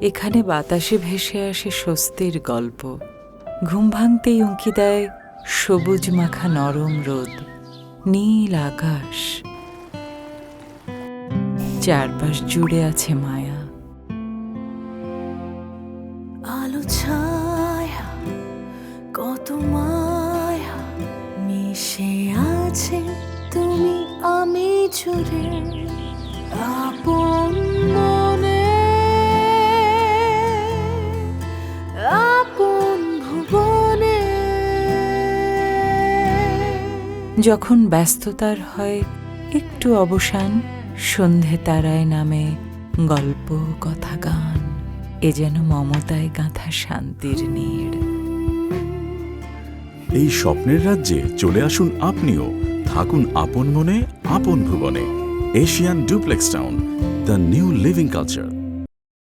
এখানে বাতাসে ভেসে আসে স্বস্তির গল্প। ঘুম ভাঙতেই উঁকি দেয় সবুজ মাখা নরম রোদ, নীল আকাশ, চারপাশ জুড়ে আছে মায়া। আলো ছায়া কত মায়া মিশে আছে তুমি আমি জুড়ে, আপন মনে আপন ভুবনে। যখন ব্যস্ততার হয় একটু অবসান, সন্ধে তারায় নামে গল্প কথা গান, এ যেন মমতায় গাঁথা শান্তির নীড়। এই স্বপ্নের রাজ্যে চলে আসুন আপনিও, থাকুন আপন মনে আপন ভুবনে। Asian duplex town, the new living culture.